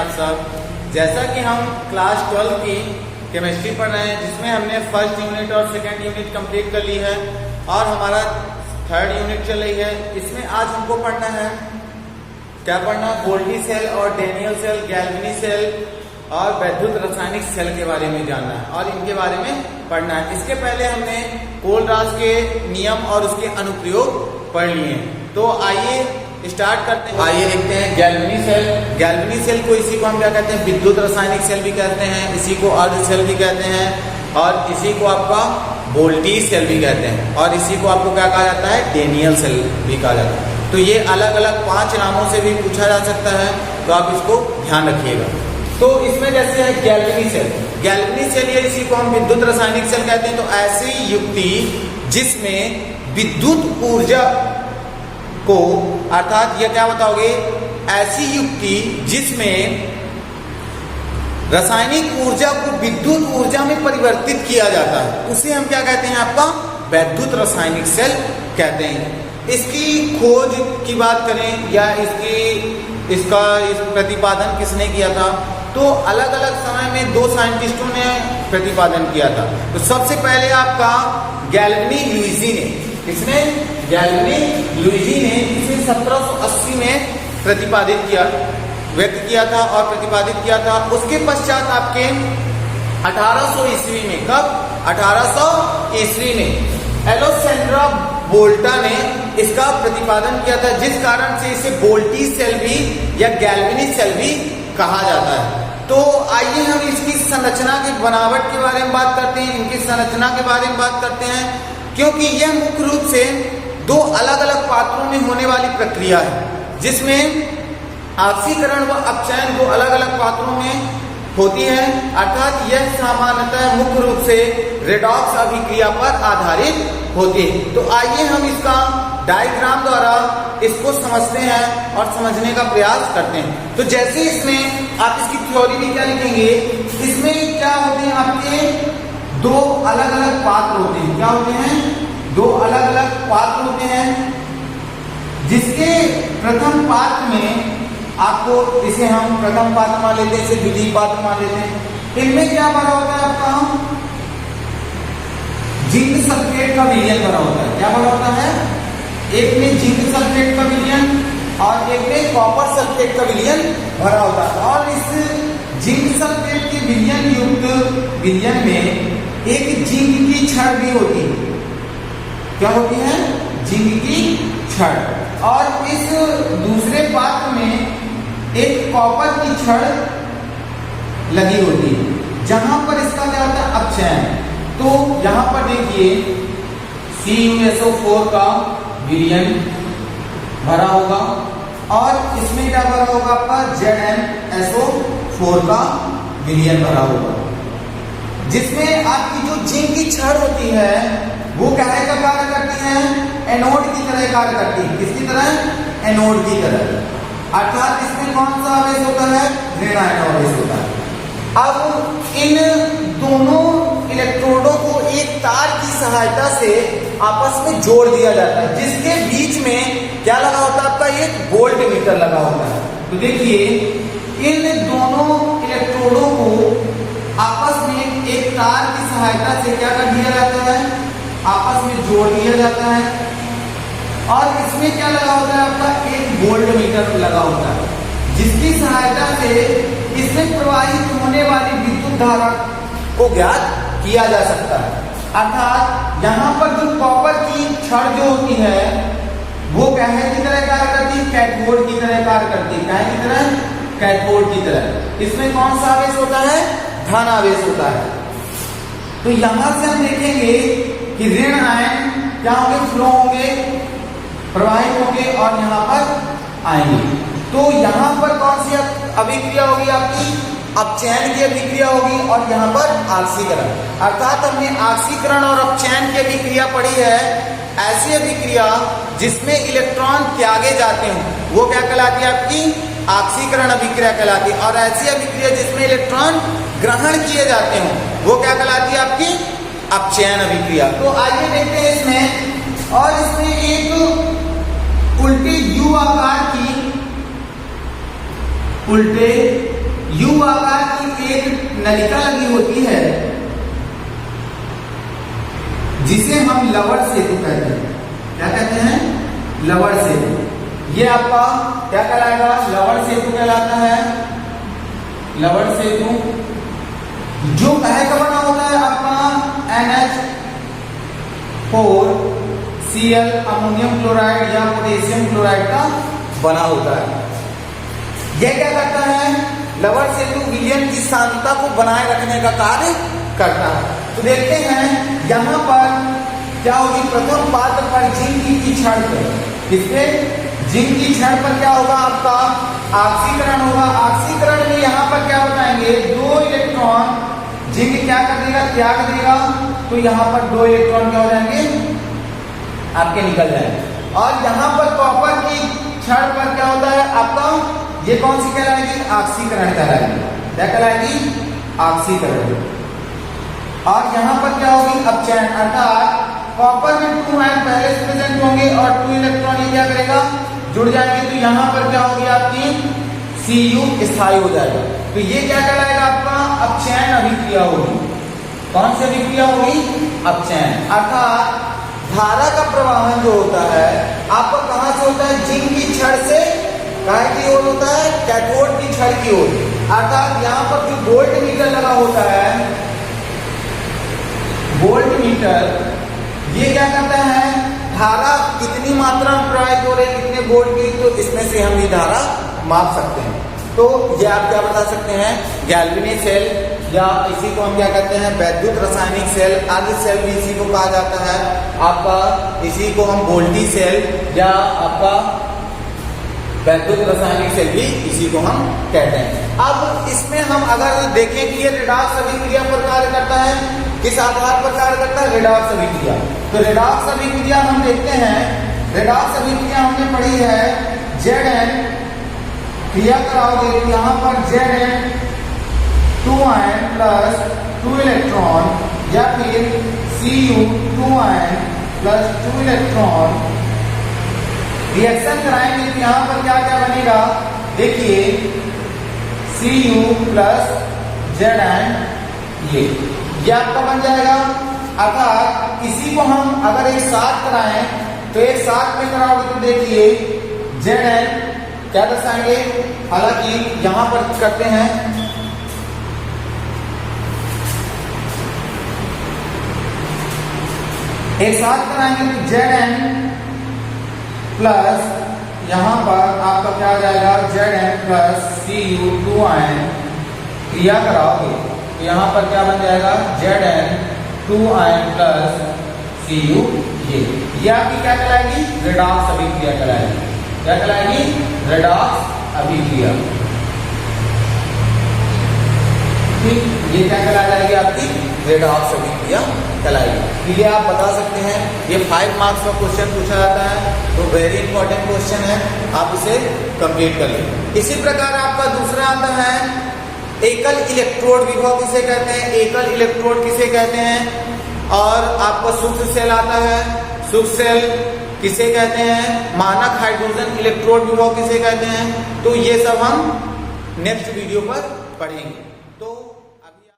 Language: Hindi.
आप सब। जैसा कि हम क्लास 12 की केमिस्ट्री पढ़ रहे हैं, जिसमें हमने फर्स्ट यूनिट और सेकेंड यूनिट कंप्लीट कर ली है और हमारा थर्ड यूनिट चल रही है। इसमें आज हमको पढ़ना है, क्या पढ़ना, वोल्टी सेल और डैनियल सेल, गैल्वेनी सेल और वैद्युत रासायनिक सेल के बारे में जानना है और इनके बारे में पढ़ना है। इसके पहले हमने कोलराज के नियम और उसके अनुप्रयोग पढ़ लिए। तो आइए स्टार्ट करते हैं। आइए देखते हैं गैल्वेनी सेल। गैल्वेनी सेल को इसी को हम क्या कहते हैं, विद्युत रासायनिक सेल भी कहते हैं, इसी को अर्ध सेल भी कहते हैं और इसी को आपका वोल्टी सेल भी कहते हैं और इसी को आपको क्या कहा जाता है, डैनियल सेल भी कहा जाता है। तो ये अलग अलग 5 नामों से भी पूछा जा सकता है, तो आप इसको ध्यान रखिएगा। तो इसमें जैसे है गैल्वेनी सेल, गैल्वेनी सेल ये इसी को हम विद्युत रासायनिक सेल कहते हैं। तो ऐसी युक्ति जिसमें विद्युत ऊर्जा को, अर्थात ये क्या बताओगे, ऐसी युक्ति जिसमें रासायनिक ऊर्जा को विद्युत ऊर्जा में परिवर्तित किया जाता है, उसे हम क्या कहते हैं, आपका वैद्युत रासायनिक सेल कहते हैं। इसकी खोज की बात करें या इसका प्रतिपादन किसने किया था, तो अलग अलग समय में 2 साइंटिस्टों ने प्रतिपादन किया था। तो सबसे पहले आपका गैल्वेनी लुईजी ने, इसने गैल्वेनी लुईजी ने इसे 1780 में प्रतिपादित किया, व्यक्त किया था और प्रतिपादित किया था। उसके पश्चात आपके 1800 ईस्वी में, कब, 1800 ईस्वी में एलेक्जेंड्रा वोल्टा ने इसका प्रतिपादन किया था, जिस कारण से इसे वोल्टी सेल भी या गैल्वेनी सेल भी कहा जाता है। तो आइए हम इसकी संरचना की, बनावट के बारे में बात करते हैं, इनकी संरचना के बारे में बात करते हैं, क्योंकि यह मुख्य रूप से 2 अलग अलग पात्रों में होने वाली प्रक्रिया है, जिसमें ऑक्सीकरण व अपचयन 2 अलग अलग पात्रों में होती है। अर्थात यह सामान्यतः मुख्य रूप से रेडॉक्स अभिक्रिया पर आधारित होती है। तो आइए हम इसका डायग्राम द्वारा इसको समझते हैं और समझने का प्रयास करते हैं। तो जैसे इसमें आप इसकी थ्योरी भी क्या लिखेंगे, इसमें क्या होते हैं, आपके 2 अलग अलग पात्र होते हैं। क्या होते हैं, 2 अलग अलग पात्र होते हैं, जिसके प्रथम पात्र में आपको, इसे हम प्रथम पात्र मान लेते हैं, इसे द्वितीय पात्र मान लेते हैं। इनमें क्या भरा होता है, आपका जिंक सल्फेट का विलयन भरा होता है। क्या भरा होता है, एक में जिंक सल्फेट का विलयन और एक में कॉपर सल्फेट का विलयन भरा होता है। और इस जिंक सल्फेट के विलयन युक्त विलयन में एक जिंक की छड़ भी होती है। क्या होती है, जिंक की छड़। और इस दूसरे पात्र में एक कॉपर की छड़ लगी होती है, जहां पर इसका क्या होता है, अपचयन। तो यहां पर देखिए CuSO4 का विलयन भरा होगा और इसमें क्या भरा होगा, आपका ZnSO4 का विलयन भरा होगा, जिसमें आपकी जो जिंक की छड़ होती है वो क्या का कार्य करती है, एनोड की तरह कार्य करती है। किसकी तरह, एनोड की तरह। अर्थात इसमें कौन सा आवेश होता है, ऋणायन आवेश होता है। अब इन दोनों इलेक्ट्रोडों को एक तार की सहायता से आपस में जोड़ दिया जाता है, जिसके बीच में क्या लगा होता है, आपका एक वोल्ट मीटर लगा होता है। तो देखिए इन दोनों इलेक्ट्रोडों को आपस में एक तार की सहायता से क्या कर दिया जाता है, आपस में जोड़ दिया जाता है। और इसमें क्या लगा होता है, आपका एक वोल्ट मीटर लगा होता है, जिसकी सहायता से इसमें प्रवाहित होने वाली विद्युत धारा को ज्ञात किया जा सकता है। अर्थात यहाँ पर जो कॉपर की छड़ जो होती है वो कैसे की तरह कार्य करती है, कैथोड की तरह कार्य करती है। क्या की तरह, कैथोड की तरह। इसमें कौन सा आवेश होता है, धन आवेश होता है। तो यहां से हम देखेंगे कि ऋण आयन क्या होंगे, फ्लो होंगे, प्रवाहित होंगे और यहाँ पर आएंगे। तो यहाँ पर कौन सी अभिक्रिया होगी, आपकी अपचयन की अभिक्रिया होगी और यहाँ पर ऑक्सीकरण। अर्थात हमने ऑक्सीकरण और अपचयन की अभिक्रिया पढ़ी है। ऐसी अभिक्रिया जिसमें इलेक्ट्रॉन त्यागे जाते हो वो क्या कहलाती है, आपकी ऑक्सीकरण अभिक्रिया कहलाती है। और ऐसी अभिक्रिया जिसमें इलेक्ट्रॉन ग्रहण किए जाते हो वो क्या कहलाती है, आपकी अपचयन अभिक्रिया। तो आइए देखते हैं इसमें, और इसमें एक उल्टे यू आकार की, उल्टे यू आकार की एक नलिका लगी होती है जिसे हम लवण सेतु कहते हैं। क्या कहते हैं? लवण सेतु। ये आपका क्या कहलाएगा? लवण सेतु कहलाता है। लवण सेतु जो कहे का बना होता है आपका NH4Cl अमोनियम क्लोराइड या पोटेशियम क्लोराइड का बना होता है। यह क्या करता है? लवण सेतु विलयन की शांतता को बनाए रखने का कार्य करता है। तो देखते हैं यहां पर क्या होगी। प्रथम पात्र पर जिंक की क्षण पर, इसमें जिंक की क्षण पर क्या होगा? आपका ऑक्सीकरण होगा। ऑक्सीकरण में यहाँ पर क्या बताएंगे? 2 इलेक्ट्रॉन जिंक क्या कर देगा? त्याग देगा। तो यहाँ पर 2 इलेक्ट्रॉन क्या हो जाएंगे? आपके निकल जाएंगे। और यहाँ पर कॉपर की क्षण पर क्या होता है आपका? ये कौन सी कहलाएगी? ऑक्सीकरण कहलाएगी। क्या कहलाएगी? ऑक्सीकरण। और यहाँ पर क्या होगी? अपचयन, अर्थात कॉपर में 2 आयन पहले से प्रेजेंट होंगे और 2 इलेक्ट्रॉन ये क्या करेगा? जुड़ जाएंगे। तो यहाँ पर क्या होगी? आपकी Cu स्थायी हो जाएगा। तो ये क्या कहलाएगा? आपका अपचयन अभिक्रिया होगी। कौन सी अभिक्रिया होगी? अपचयन। अर्थात धारा का प्रवाहन जो होता है आपका कहां से होता है? जिंक की छड़ से कहाँ की ओर होता है? कैथोड की छड़ की ओर। अर्थात यहाँ पर जो वोल्ट मीटर लगा होता है, वोल्ट मीटर, ये क्या करता है? धारा कितनी मात्रा में प्रवाहित हो रही है, कितने वोल्ट की, तो इसमें से हम ये धारा माप सकते हैं। तो ये आप क्या बता सकते हैं? गैल्वेनिक सेल, या इसी को हम क्या कहते हैं? वैद्युत रासायनिक सेल, आदि सेल भी इसी को कहा जाता है आपका। इसी को हम वोल्टी सेल या आपका वैद्युत रासायनिक सेल भी इसी को हम कहते हैं। अब इसमें हम अगर देखें कि ये रिडॉक्स अभिक्रिया पर कार्य करता है, किस आधार पर कार्य करता है? रिडॉक्स अभिक्रिया। तो रिडॉक्स अभिक्रिया हम देखते हैं, रिडॉक्स अभिक्रिया हमने पढ़ी है Zn, क्रिया कराओगे तो यहाँ पर Zn 2 आयन प्लस 2 इलेक्ट्रॉन, या फिर Cu 2 ion plus 2 electron reaction कराएंगे तो यहाँ पर क्या क्या बनेगा? देखिए Cu प्लस Zn, ये आपका बन जाएगा। अर्थात इसी को हम अगर एक साथ कराएं तो एक साथ में कराओगे तो देखिए Zn क्या दर्शाएंगे? हालांकि यहां पर करते हैं एक साथ कराएंगे तो Zn प्लस यहां पर आपका क्या आ जाएगा? Zn प्लस Cu 2 आयन, क्रिया कराओगे तो यहां पर क्या बन जाएगा? Zn 2 आयन प्लस Cu, ये आपकी क्या कहलाएगी? रिडॉक्स अभिक्रिया कहलाएगी। क्या कहलाएगी? रिडॉक्स अभिक्रिया। ठीक, ये क्या कहला जाएगी? आपकी रिडॉक्स अभिक्रिया कहलाएगी। ये आप बता सकते हैं। ये 5 मार्क्स का क्वेश्चन पूछा जाता है, तो वेरी इंपॉर्टेंट क्वेश्चन है, आप इसे कंप्लीट कर लें। इसी प्रकार आपका दूसरा आता है एकल इलेक्ट्रोड विभव किसे कहते हैं? एकल इलेक्ट्रोड किसे कहते हैं? और आपका सूक्ष्म सेल आता है, सूक्ष्म सेल किसे कहते हैं? मानक हाइड्रोजन इलेक्ट्रोड विभव किसे कहते हैं? तो ये सब हम नेक्स्ट वीडियो पर पढ़ेंगे। तो